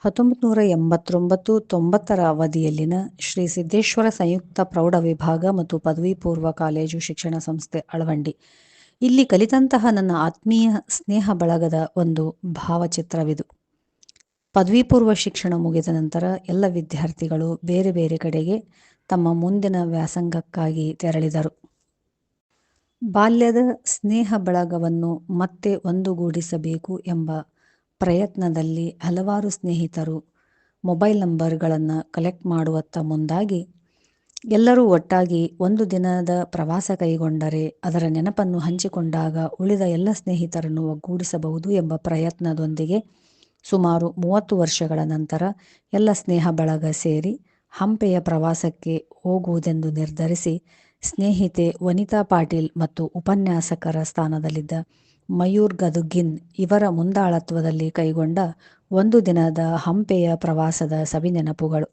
1989-90ರ ಅವಧಿಯಲ್ಲಿನ ಶ್ರೀ ಸಿದ್ದೇಶ್ವರ ಸಂಯುಕ್ತ ಪ್ರೌಢ ವಿಭಾಗ ಮತ್ತು ಪದವಿ ಪೂರ್ವ ಕಾಲೇಜು ಶಿಕ್ಷಣ ಸಂಸ್ಥೆ ಅಳವಂಡಿ ಇಲ್ಲಿ ಕಲಿತಂತಹ ನನ್ನ ಆತ್ಮೀಯ ಸ್ನೇಹ ಬಳಗದ ಒಂದು ಭಾವಚಿತ್ರವಿದು. ಪದವಿ ಪೂರ್ವ ಶಿಕ್ಷಣ ಮುಗಿದ ನಂತರ ಎಲ್ಲ ವಿದ್ಯಾರ್ಥಿಗಳು ಬೇರೆ ಬೇರೆ ಕಡೆಗೆ ತಮ್ಮ ಮುಂದಿನ ವ್ಯಾಸಂಗಕ್ಕಾಗಿ ತೆರಳಿದರು. ಬಾಲ್ಯದ ಸ್ನೇಹ ಬಳಗವನ್ನು ಮತ್ತೆ ಒಂದುಗೂಡಿಸಬೇಕು ಎಂಬ ಪ್ರಯತ್ನದಲ್ಲಿ ಹಲವಾರು ಸ್ನೇಹಿತರು ಮೊಬೈಲ್ ನಂಬರ್ಗಳನ್ನು ಕಲೆಕ್ಟ್ ಮಾಡುವತ್ತ ಮುಂದಾಗಿ ಎಲ್ಲರೂ ಒಟ್ಟಾಗಿ ಒಂದು ದಿನದ ಪ್ರವಾಸ ಕೈಗೊಂಡರೆ ಅದರ ನೆನಪನ್ನು ಹಂಚಿಕೊಂಡಾಗ ಉಳಿದ ಎಲ್ಲ ಸ್ನೇಹಿತರನ್ನು ಒಗ್ಗೂಡಿಸಬಹುದು ಎಂಬ ಪ್ರಯತ್ನದೊಂದಿಗೆ ಸುಮಾರು 30 ವರ್ಷಗಳ ನಂತರ ಎಲ್ಲ ಸ್ನೇಹ ಬಳಗ ಸೇರಿ ಹಂಪೆಯ ಪ್ರವಾಸಕ್ಕೆ ಹೋಗುವುದೆಂದು ನಿರ್ಧರಿಸಿ ಸ್ನೇಹಿತೆ ವನಿತಾ ಪಾಟೀಲ್ ಮತ್ತು ಉಪನ್ಯಾಸಕರ ಸ್ಥಾನದಲ್ಲಿದ್ದ ಮಯೂರ್ ಗದುಗಿನ್ ಇವರ ಮುಂದಾಳತ್ವದಲ್ಲಿ ಕೈಗೊಂಡ ಒಂದು ದಿನದ ಹಂಪೆಯ ಪ್ರವಾಸದ ಸವಿನೆನಪುಗಳು.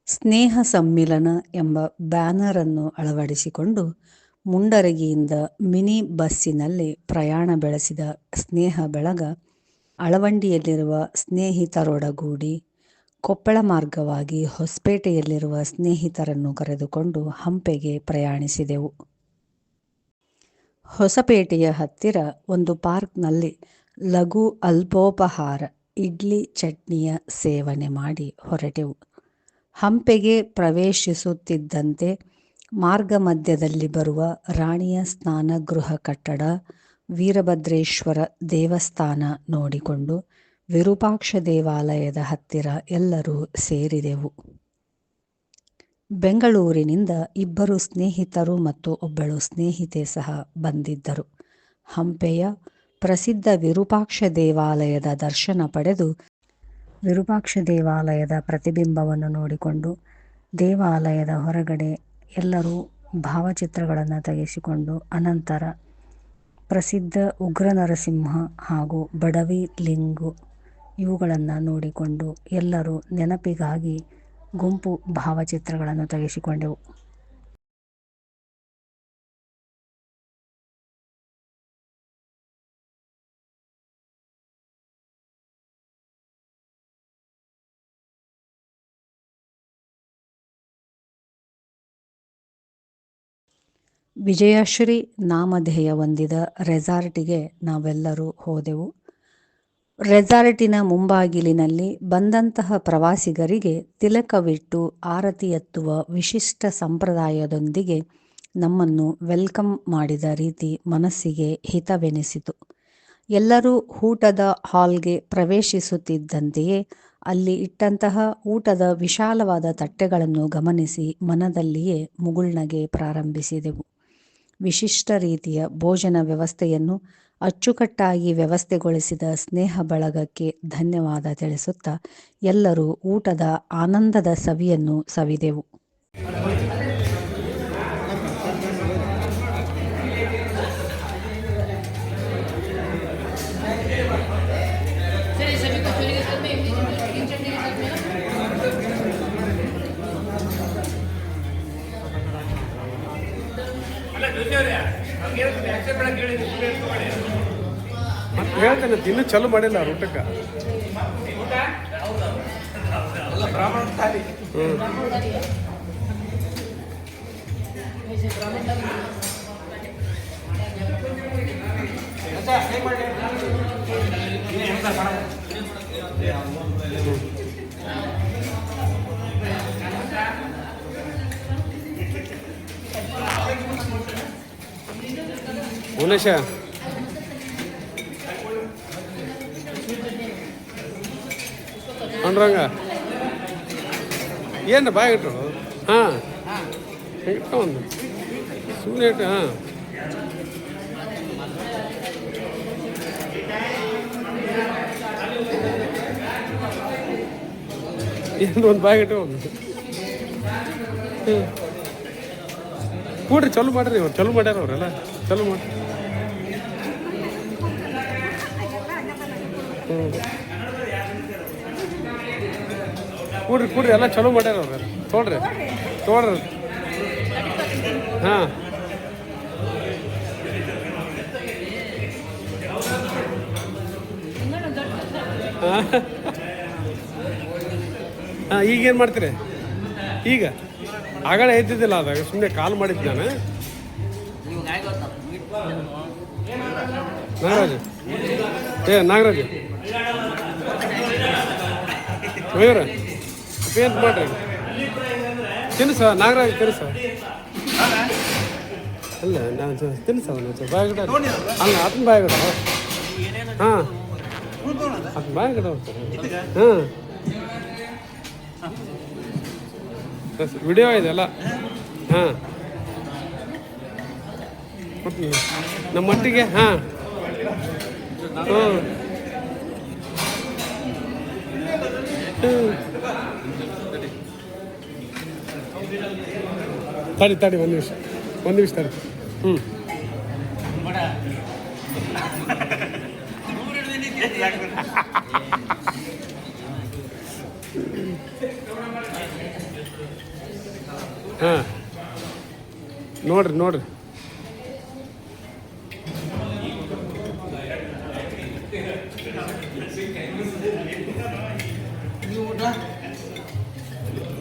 ಸ್ನೇಹ ಸಮ್ಮಿಲನ ಎಂಬ ಬ್ಯಾನರ್ ಅನ್ನು ಅಳವಡಿಸಿಕೊಂಡು ಮುಂಡರಗಿಯಿಂದ ಮಿನಿ ಬಸ್ಸಿನಲ್ಲಿ ಪ್ರಯಾಣ ಬೆಳೆಸಿದ ಸ್ನೇಹ ಬಳಗ ಅಳವಂಡಿಯಲ್ಲಿರುವ ಸ್ನೇಹಿತರೊಡಗೂಡಿ ಕೊಪ್ಪಳ ಮಾರ್ಗವಾಗಿ ಹೊಸಪೇಟೆಯಲ್ಲಿರುವ ಸ್ನೇಹಿತರನ್ನು ಕರೆದುಕೊಂಡು ಹಂಪೆಗೆ ಪ್ರಯಾಣಿಸಿದೆವು. ಹೊಸಪೇಟೆಯ ಹತ್ತಿರ ಒಂದು ಪಾರ್ಕ್ನಲ್ಲಿ ಲಘು ಅಲ್ಪೋಪಹಾರ ಇಡ್ಲಿ ಚಟ್ನಿಯ ಸೇವನೆ ಮಾಡಿ ಹೊರಟೆವು. ಹಂಪೆಗೆ ಪ್ರವೇಶಿಸುತ್ತಿದ್ದಂತೆ ಮಾರ್ಗ ಮಧ್ಯದಲ್ಲಿ ಬರುವ ರಾಣಿಯ ಸ್ನಾನಗೃಹ ಕಟ್ಟಡ, ವೀರಭದ್ರೇಶ್ವರ ದೇವಸ್ಥಾನ ನೋಡಿಕೊಂಡು ವಿರೂಪಾಕ್ಷ ದೇವಾಲಯದ ಹತ್ತಿರ ಎಲ್ಲರೂ ಸೇರಿದೆವು. ಬೆಂಗಳೂರಿನಿಂದ 2 ಸ್ನೇಹಿತರು ಮತ್ತು ಒಬ್ಬಳು ಸ್ನೇಹಿತೆ ಸಹ ಬಂದಿದ್ದರು. ಹಂಪೆಯ ಪ್ರಸಿದ್ಧ ವಿರೂಪಾಕ್ಷ ದೇವಾಲಯದ ದರ್ಶನ ಪಡೆದು ವಿರೂಪಾಕ್ಷ ದೇವಾಲಯದ ಪ್ರತಿಬಿಂಬವನ್ನು ನೋಡಿಕೊಂಡು ದೇವಾಲಯದ ಹೊರಗಡೆ ಎಲ್ಲರೂ ಭಾವಚಿತ್ರಗಳನ್ನು ತೆಗೆಸಿಕೊಂಡು ಅನಂತರ ಪ್ರಸಿದ್ಧ ಉಗ್ರ ನರಸಿಂಹ ಹಾಗೂ ಬಡವಿ ಲಿಂಗು ಇವುಗಳನ್ನು ನೋಡಿಕೊಂಡು ಎಲ್ಲರೂ ನೆನಪಿಗಾಗಿ ಗುಂಪು ಭಾವಚಿತ್ರಗಳನ್ನು ತೆಗೆಸಿಕೊಂಡೆವು. ವಿಜಯಶ್ರೀ ನಾಮಧೇಯ ಹೊಂದಿದ ರೆಸಾರ್ಟಿಗೆ ನಾವೆಲ್ಲರೂ ಹೋದೆವು. ರೆಸಾರ್ಟಿನ ಮುಂಬಾಗಿಲಿನಲ್ಲಿ ಬಂದಂತಹ ಪ್ರವಾಸಿಗರಿಗೆ ತಿಲಕವಿಟ್ಟು ಆರತಿ ಎತ್ತುವ ವಿಶಿಷ್ಟ ಸಂಪ್ರದಾಯದೊಂದಿಗೆ ನಮ್ಮನ್ನು ವೆಲ್ಕಮ್ ಮಾಡಿದ ರೀತಿ ಮನಸ್ಸಿಗೆ ಹಿತವೆನಿಸಿತು. ಎಲ್ಲರೂ ಊಟದ ಹಾಲ್ಗೆ ಪ್ರವೇಶಿಸುತ್ತಿದ್ದಂತೆಯೇ ಅಲ್ಲಿ ಇಟ್ಟಂತಹ ಊಟದ ವಿಶಾಲವಾದ ತಟ್ಟೆಗಳನ್ನು ಗಮನಿಸಿ ಮನದಲ್ಲಿಯೇ ಮುಗುಳ್ನಗೆ ಪ್ರಾರಂಭಿಸಿದೆವು. ವಿಶಿಷ್ಟ ರೀತಿಯ ಭೋಜನ ವ್ಯವಸ್ಥೆಯನ್ನು ಅಚ್ಚುಕಟ್ಟಾಗಿ ವ್ಯವಸ್ಥೆಗೊಳಿಸಿದ ಸ್ನೇಹ ಬಳಗಕ್ಕೆ ಧನ್ಯವಾದ ತಿಳಿಸುತ್ತಾ ಎಲ್ಲರೂ ಊಟದ ಆನಂದದ ಸವಿಯನ್ನು ಸವಿದೆವು. ಹೇಳ್ತೇನೆ ಇನ್ನೂ ಚಾಲು ಮಾಡಿಲ್ಲ ಊಟಕ್ಕೆ. ಉನೇಶ ಅಂದ್ರಂಗ ಏನು ಬಾಯ್ ಇಟ್ರು? ಹಾಂ ಒಂದು ಸುಮ್ಮನೆ ಇಟ್ಟು. ಹಾಂ ಏನು ಒಂದು ಬಾಯ್ ಇಟ್ಟು ಒಂದು ಕೂಡ್ರಿ ಚಲೋ ಮಾಡ್ರಿ. ಅವ್ರು ಚಲೋ ಮಾಡ್ಯಾರ, ಅವರೆಲ್ಲ ಚಲೋ ಮಾಡ್ರಿ. ಕೂಡ್ರಿ ಎಲ್ಲ ಚಲೋ ಮಾಡ್ಯಾರ ಅವ್ರ. ತೊಗೊಳ್ರಿ. ಹಾಂ ಹಾಂ ಹಾಂ ಈಗೇನು ಮಾಡ್ತೀರಿ ಈಗ ಆಗಲೇ ಎದ್ದಿದ್ದಿಲ್ಲ ಅದಾಗ ಸುಮ್ಮನೆ ಕಾಲ್ ಮಾಡಿದ್ದು ನಾನು. ನಾಗರಾಜ್ ನಾಗರಾಜ್ ಮಯೂರ ಪೇಂಟ್ ಮಾಡ್ರಿ ತಿನ್ಸ ನಾಗರಾಜ್ ತಿನ್ಸ ಅಲ್ಲ ನಾನು ತಿನ್ಸ ಬಾಯಗಡ ಅಲ್ಲ ಅದನ್ನ ಬಾಯಗಡ ಹಾಂ ಅದನ್ನ ಬಾಯಗಡ ಹಾಂ ವಿಡಿಯೋ ಇದೆ ಅಲ್ಲ ಹಾಂ ನಮ್ಮ ಮಟ್ಟಿಗೆ ಹಾಂ ತಡಿ ತಡಿ ಒಂದು ನಿಮಿಷ ತಡಿ ಹಾಂ ನೋಡ್ರಿ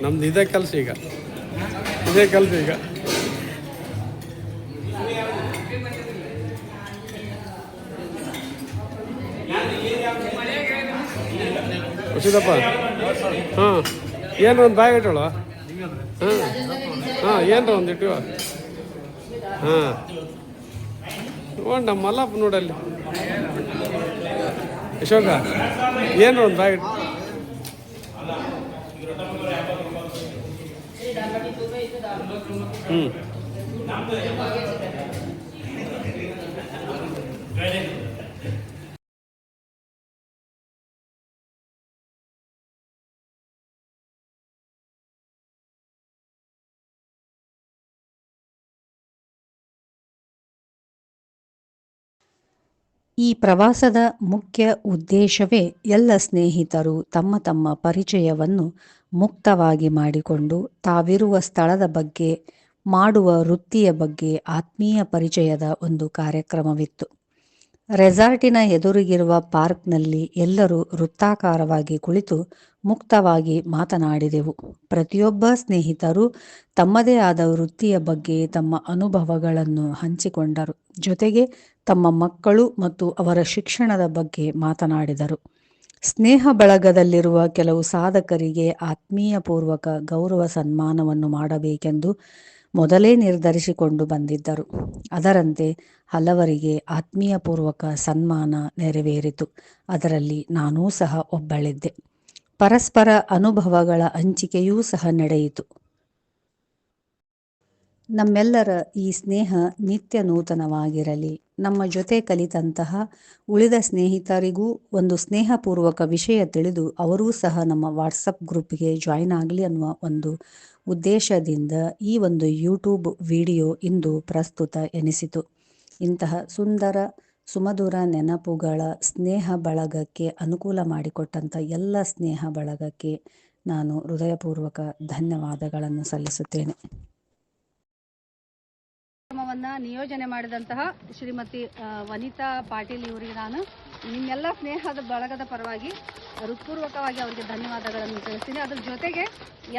ನಮ್ದು ಇದೇ ಕೆಲಸ ಈಗ ಹುಷಿದಪ್ಪ ಹಾಂ ಏನ್ರ ಒಂದು ಬ್ಯಾಗ್ ಇಟ್ಟೋಳ ಹಾಂ ಏನ್ರ ಒಂದು ಇಟ್ಟು ಹಾಂ ನಮ್ಮ ಮಲ್ಲಪ್ಪ ನೋಡಲ್ಲಿ ಅಶೋಕ ಏನ್ರ ಒಂದು ಬ್ಯಾಗ್ ಇಟ್ಟು ಈ ಪ್ರವಾಸದ ಮುಖ್ಯ ಉದ್ದೇಶವೇ ಎಲ್ಲ ಸ್ನೇಹಿತರು ತಮ್ಮ ತಮ್ಮ ಪರಿಚಯವನ್ನು ಮುಕ್ತವಾಗಿ ಮಾಡಿಕೊಂಡು ತಾವಿರುವ ಸ್ಥಳದ ಬಗ್ಗೆ, ಮಾಡುವ ವೃತ್ತಿಯ ಬಗ್ಗೆ ಆತ್ಮೀಯ ಪರಿಚಯದ ಒಂದು ಕಾರ್ಯಕ್ರಮವಿತ್ತು. ರೆಸಾರ್ಟಿನ ಎದುರಿಗಿರುವ ಪಾರ್ಕ್ನಲ್ಲಿ ಎಲ್ಲರೂ ವೃತ್ತಾಕಾರವಾಗಿ ಕುಳಿತು ಮುಕ್ತವಾಗಿ ಮಾತನಾಡಿದೆವು. ಪ್ರತಿಯೊಬ್ಬ ಸ್ನೇಹಿತರು ತಮ್ಮದೇ ಆದ ವೃತ್ತಿಯ ಬಗ್ಗೆ ತಮ್ಮ ಅನುಭವಗಳನ್ನು ಹಂಚಿಕೊಂಡರು. ಜೊತೆಗೆ ತಮ್ಮ ಮಕ್ಕಳು ಮತ್ತು ಅವರ ಶಿಕ್ಷಣದ ಬಗ್ಗೆ ಮಾತನಾಡಿದರು. ಸ್ನೇಹ ಬಳಗದಲ್ಲಿರುವ ಕೆಲವು ಸಾಧಕರಿಗೆ ಆತ್ಮೀಯಪೂರ್ವಕ ಗೌರವ ಸನ್ಮಾನವನ್ನು ಮಾಡಬೇಕೆಂದು ಮೊದಲೇ ನಿರ್ಧರಿಸಿಕೊಂಡು ಬಂದಿದ್ದರು. ಅದರಂತೆ ಹಲವರಿಗೆ ಆತ್ಮೀಯಪೂರ್ವಕ ಸನ್ಮಾನ ನೆರವೇರಿತು. ಅದರಲ್ಲಿ ನಾನೂ ಸಹ ಒಬ್ಬಳಿದ್ದೆ. ಪರಸ್ಪರ ಅನುಭವಗಳ ಹಂಚಿಕೆಯೂ ಸಹ ನಡೆಯಿತು. ನಮ್ಮೆಲ್ಲರ ಈ ಸ್ನೇಹ ನಿತ್ಯ ನೂತನವಾಗಿರಲಿ. ನಮ್ಮ ಜೊತೆ ಕಲಿತಂತಹ ಉಳಿದ ಸ್ನೇಹಿತರಿಗೂ ಒಂದು ಸ್ನೇಹಪೂರ್ವಕ ವಿಷಯ ತಿಳಿದು ಅವರೂ ಸಹ ನಮ್ಮ ವಾಟ್ಸಪ್ ಗ್ರೂಪ್ಗೆ ಜಾಯಿನ್ ಆಗಲಿ ಅನ್ನುವ ಒಂದು ಉದ್ದೇಶದಿಂದ ಈ ಒಂದು ಯೂಟ್ಯೂಬ್ ವಿಡಿಯೋ ಇಂದು ಪ್ರಸ್ತುತ ಎನಿಸಿತು. ಇಂತಹ ಸುಂದರ ಸುಮಧುರ ನೆನಪುಗಳ ಸ್ನೇಹ ಬಳಗಕ್ಕೆ ಅನುಕೂಲ ಮಾಡಿಕೊಟ್ಟಂಥ ಎಲ್ಲ ಸ್ನೇಹ ಬಳಗಕ್ಕೆ ನಾನು ಹೃದಯಪೂರ್ವಕ ಧನ್ಯವಾದಗಳನ್ನು ಸಲ್ಲಿಸುತ್ತೇನೆ. ಕಾರ್ಯಕ್ರಮವನ್ನು ನಿಯೋಜನೆ ಮಾಡಿದಂತಹ ಶ್ರೀಮತಿ ವನಿತಾ ಪಾಟೀಲ್ ಇವರಿಗೆ ನಾನು ನಿಮ್ಮೆಲ್ಲ ಸ್ನೇಹದ ಬಳಗದ ಪರವಾಗಿ ಹೃತ್ಪೂರ್ವಕವಾಗಿ ಅವರಿಗೆ ಧನ್ಯವಾದಗಳನ್ನು ತಿಳಿಸ್ತೀನಿ. ಅದ್ರ ಜೊತೆಗೆ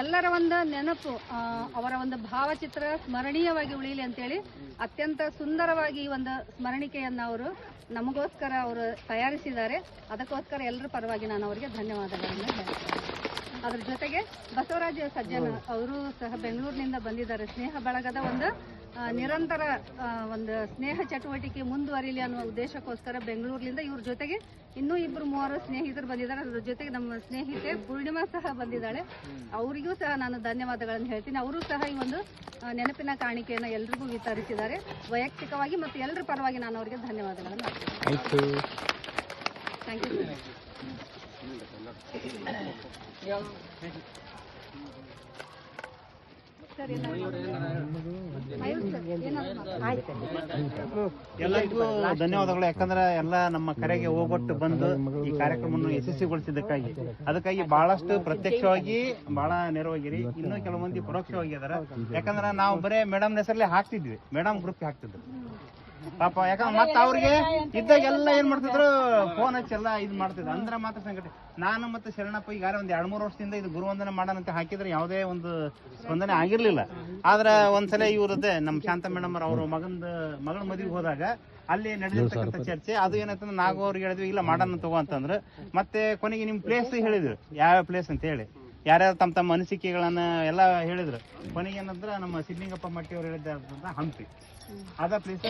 ಎಲ್ಲರ ಒಂದು ನೆನಪು, ಅವರ ಒಂದು ಭಾವಚಿತ್ರ ಸ್ಮರಣೀಯವಾಗಿ ಉಳಿಯಲಿ ಅಂತೇಳಿ ಅತ್ಯಂತ ಸುಂದರವಾಗಿ ಈ ಒಂದು ಸ್ಮರಣಿಕೆಯನ್ನು ನಮಗೋಸ್ಕರ ಅವರು ತಯಾರಿಸಿದ್ದಾರೆ. ಅದಕ್ಕೋಸ್ಕರ ಎಲ್ಲರ ಪರವಾಗಿ ನಾನು ಅವರಿಗೆ ಧನ್ಯವಾದಗಳನ್ನು ಹೇಳ್ತೀನಿ. ಅದ್ರ ಜೊತೆಗೆ ಬಸವರಾಜ ಸಜ್ಜನ ಅವರು ಸಹ ಬೆಂಗಳೂರಿನಿಂದ ಬಂದಿದ್ದಾರೆ. ಸ್ನೇಹ ಬಳಗದ ಒಂದು ನಿರಂತರ ಒಂದು ಸ್ನೇಹ ಚಟುವಟಿಕೆ ಮುಂದುವರಿಲಿ ಅನ್ನುವ ಉದ್ದೇಶಕ್ಕೋಸ್ಕರ ಬೆಂಗಳೂರಿನಿಂದ ಇವ್ರ ಜೊತೆಗೆ ಇನ್ನೂ 2-3 ಸ್ನೇಹಿತರು ಬಂದಿದ್ದಾರೆ. ಅದ್ರ ಜೊತೆಗೆ ನಮ್ಮ ಸ್ನೇಹಿತೆ ಪೂರ್ಣಿಮಾ ಸಹ ಬಂದಿದ್ದಾಳೆ. ಅವರಿಗೂ ಸಹ ನಾನು ಧನ್ಯವಾದಗಳನ್ನು ಹೇಳ್ತೀನಿ. ಅವರು ಸಹ ಈ ಒಂದು ನೆನಪಿನ ಕಾಣಿಕೆಯನ್ನು ಎಲ್ರಿಗೂ ವಿತರಿಸಿದ್ದಾರೆ. ವೈಯಕ್ತಿಕವಾಗಿ ಮತ್ತು ಎಲ್ಲರ ಪರವಾಗಿ ನಾನು ಅವರಿಗೆ ಧನ್ಯವಾದಗಳನ್ನು ಹೇಳ್ತೀನಿ. ಥ್ಯಾಂಕ್ ಯು ಎಲ್ಲರಿಗೂ ಧನ್ಯವಾದಗಳು. ಯಾಕಂದ್ರೆ ಎಲ್ಲ ನಮ್ಮ ಕರೆಗೆ ಹೋಗೊಟ್ಟು ಬಂದು ಈ ಕಾರ್ಯಕ್ರಮವನ್ನು ಯಶಸ್ವಿಗೊಳಿಸಿದ್ದಕ್ಕಾಗಿ ಅದಕ್ಕಾಗಿ ಬಹಳಷ್ಟು ಪ್ರತ್ಯಕ್ಷವಾಗಿ ಬಹಳ ನೆರವಾಗಿರಿ. ಇನ್ನೂ ಕೆಲವು ಮಂದಿ ಪರೋಕ್ಷವಾಗಿ ಇದಾರೆ. ಯಾಕಂದ್ರೆ ನಾವು ಬರೇ ಮೇಡಮ್ ಹೆಸರಲ್ಲೇ ಹಾಕ್ತಿದ್ವಿ, ಮೇಡಮ್ ಗ್ರೂಪ್ ಹಾಕ್ತಿದ್ರು. ಪಾಪ. ಯಾಕಂದ್ರೆ ಮತ್ತೆ ಅವ್ರಿಗೆ ಇದ್ದಾಗೆಲ್ಲ ಏನ್ ಮಾಡ್ತಿದ್ರು, ಫೋನ್ ಹಚ್ಚೆಲ್ಲ ಇದು ಮಾಡ್ತಿದ್ರು. ಅಂದ್ರೆ ಮಾತ್ರ ಸಂಕಟ. ನಾನು ಮತ್ತೆ ಶರಣಪ್ಪ ಈಗ ಒಂದ್ 2-3 ವರ್ಷದಿಂದ ಇದು ಗುರುವಂದನೆ ಮಾಡೋಣಂತ ಹಾಕಿದ್ರೆ ಯಾವುದೇ ಒಂದು ಸ್ಪಂದನೆ ಆಗಿರ್ಲಿಲ್ಲ. ಆದ್ರೆ ಒಂದ್ಸಲ ಇವ್ರದ್ದೇ ನಮ್ಮ ಶಾಂತ ಮೇಡಮ್ ಅವ್ರ ಮಗಳ ಮದುವೆ ಹೋದಾಗ ಅಲ್ಲಿ ನಡೆದಿರ್ತಕ್ಕಂಥ ಚರ್ಚೆ ಅದು ಏನಾಯ್ತಂದ್ರೆ ನಾಗು ಅವ್ರಿಗೆ ಹೇಳಿದ್ವಿ ಇಲ್ಲ ಮಾಡೋಣ ತಗೋ ಅಂತಂದ್ರೆ, ಮತ್ತೆ ಕೊನೆಗೆ ನಿಮ್ ಪ್ಲೇಸ್ ಹೇಳಿದ್ರು, ಯಾವ ಪ್ಲೇಸ್ ಅಂತ ಹೇಳಿ ಯಾರ್ಯಾರು ತಮ್ಮ ಅನಿಸಿಕೆಗಳನ್ನ ಎಲ್ಲ ಹೇಳಿದ್ರು. ಕೊನೆಗೆ ಏನಂದ್ರೆ ನಮ್ಮ ಸಿದ್ಲಿಂಗಪ್ಪ ಮಟ್ಟಿ ಅವ್ರು ಹೇಳಿದ್ದ ಹಂಪಿ ಅದ ಪ್ಲೇಸ್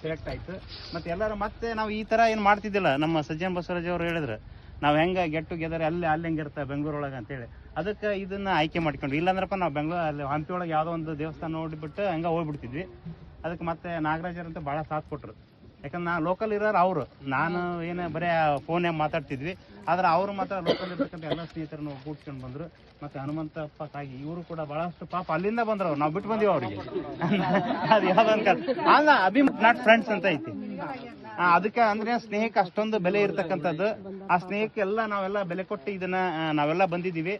ಸೆಲೆಕ್ಟ್ ಆಯ್ತು. ಮತ್ತೆ ಎಲ್ಲರೂ ಮತ್ತೆ ನಾವು ಈ ತರ ಏನ್ ಮಾಡ್ತಿದ್ದಿಲ್ಲ, ನಮ್ಮ ಸಜ್ಜನ್ ಬಸವರಾಜ್ ಅವ್ರು ಹೇಳಿದ್ರು ನಾವ್ ಹೆಂಗ ಗೆಟ್ ಟುಗೆದರ್ ಅಲ್ಲಿ ಹೆಂಗಿರ್ತ ಬೆಂಗಳೂರೊಳಗೆ ಅಂತೇಳಿ, ಅದಕ್ಕೆ ಇದನ್ನ ಆಯ್ಕೆ ಮಾಡ್ಕೊಂಡ್ವಿ. ಇಲ್ಲಾಂದ್ರಪ್ಪ ನಾವು ಅಲ್ಲಿ ಹಂಪಿ ಒಳಗೆ ಯಾವ್ದೋ ಒಂದು ದೇವಸ್ಥಾನ ನೋಡಿಬಿಟ್ಟು ಹಂಗ ಹೋಗ್ಬಿಡ್ತಿದ್ವಿ. ಅದಕ್ಕೆ ಮತ್ತೆ ನಾಗರಾಜರಂತ ಬಹಳ ಸಾಥ್ ಕೊಟ್ರು. ಯಾಕಂದ್ರೆ ನಾ ಲೋಕಲ್ ಇರೋರು ಅವರು, ನಾನು ಏನು ಬರೀ ಫೋನ್ ಮಾತಾಡ್ತಿದ್ವಿ. ಆದ್ರೆ ಅವರು ಮಾತ್ರ ಲೋಕಲ್ ಇರ್ತಕ್ಕಂಥ ಎಲ್ಲ ಸ್ನೇಹಿತರನ್ನು ಕೂಡ್ಸ್ಕೊಂಡು ಬಂದ್ರು. ಮತ್ತೆ ಹನುಮಂತಪ್ಪ ತಾಯಿ ಇವರು ಕೂಡ ಬಹಳಷ್ಟು ಪಾಪ ಅಲ್ಲಿಂದ ಬಂದ್ರು, ನಾವು ಬಿಟ್ಟು ಬಂದೀವಿ ಅವ್ರಿಗೆ. ಅದು ಯಾವ್ದೊಂದು ಅಲ್ಲ ನಾಟ್ ಫ್ರೆಂಡ್ಸ್ ಅಂತ ಐತಿ. ಅದಕ್ಕೆ ಅಂದ್ರೆ ಸ್ನೇಹಕ್ಕೆ ಅಷ್ಟೊಂದು ಬೆಲೆ ಇರ್ತಕ್ಕಂಥದ್ದು. ಆ ಸ್ನೇಹಕ್ಕೆ ಎಲ್ಲ ನಾವೆಲ್ಲ ಬೆಲೆ ಕೊಟ್ಟು ಇದನ್ನ ನಾವೆಲ್ಲ ಬಂದಿದ್ದೀವಿ.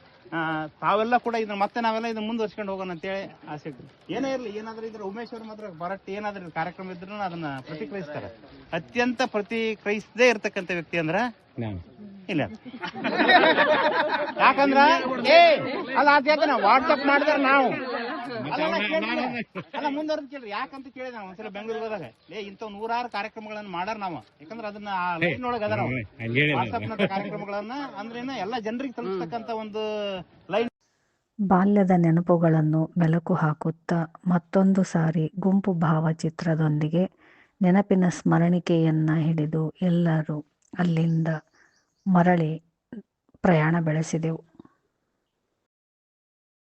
ತಾವೆಲ್ಲ ಕೂಡ ಇದನ್ನ ಮತ್ತೆ ನಾವೆಲ್ಲ ಇದನ್ನ ಮುಂದುವರ್ಸ್ಕೊಂಡು ಹೋಗೋಣ ಅಂತೇಳಿ ಆಸೆ. ಏನೇ ಇರಲಿ, ಏನಾದ್ರೂ ಇದ್ರೆ ಉಮೇಶ್ ಅವ್ರ ಮಾತ್ರ ಬರಟ್ ಏನಾದ್ರೂ ಕಾರ್ಯಕ್ರಮ ಇದ್ರು ಅದನ್ನ ಪ್ರತಿಕ್ರಿಯಿಸ್ತಾರೆ. ಅತ್ಯಂತ ಪ್ರತಿಕ್ರಿಯಿಸದೇ ಇರ್ತಕ್ಕಂಥ ವ್ಯಕ್ತಿ ಅಂದ್ರ ಇಲ್ಲ. ಯಾಕಂದ್ರ ಅಲ್ಲ ಅದ್ಯಾಕ ವಾಟ್ಸಪ್ ಮಾಡಿದ್ರೆ ನಾವು ಅಲ್ಲ ಮುಂದುವರೆದು ಕೇಳ್ರಿ. ಯಾಕಂತ ಕೇಳಿದ ನಾವು ಒಂದ್ಸಲ ಬೆಂಗಳೂರಿಗೆ ಹೋದಾಗ ಇಂಥ 100 ಕಾರ್ಯಕ್ರಮಗಳನ್ನ ಮಾಡಾರ ನಾವು. ಯಾಕಂದ್ರೆ ಅದನ್ನ ಲೈನ್ ಒಳಗೆ ಅದ ನಾವು ವಾಟ್ಸಪ್ ಕಾರ್ಯಕ್ರಮಗಳನ್ನ ಅಂದ್ರೆ ಎಲ್ಲ ಜನರಿಗೆ ತಲುಪತಕ್ಕಂತ ಒಂದು ಲೈನ್. ಬಾಲ್ಯದ ನೆನಪುಗಳನ್ನು ಮೆಲುಕು ಹಾಕುತ್ತಾ ಮತ್ತೊಂದು ಸಾರಿ ಗುಂಪು ಭಾವಚಿತ್ರದೊಂದಿಗೆ ನೆನಪಿನ ಸ್ಮರಣಿಕೆಯನ್ನ ಹಿಡಿದು ಎಲ್ಲರೂ ಅಲ್ಲಿಂದ ಮರಳಿ ಪ್ರಯಾಣ ಬೆಳೆಸಿದೆವು.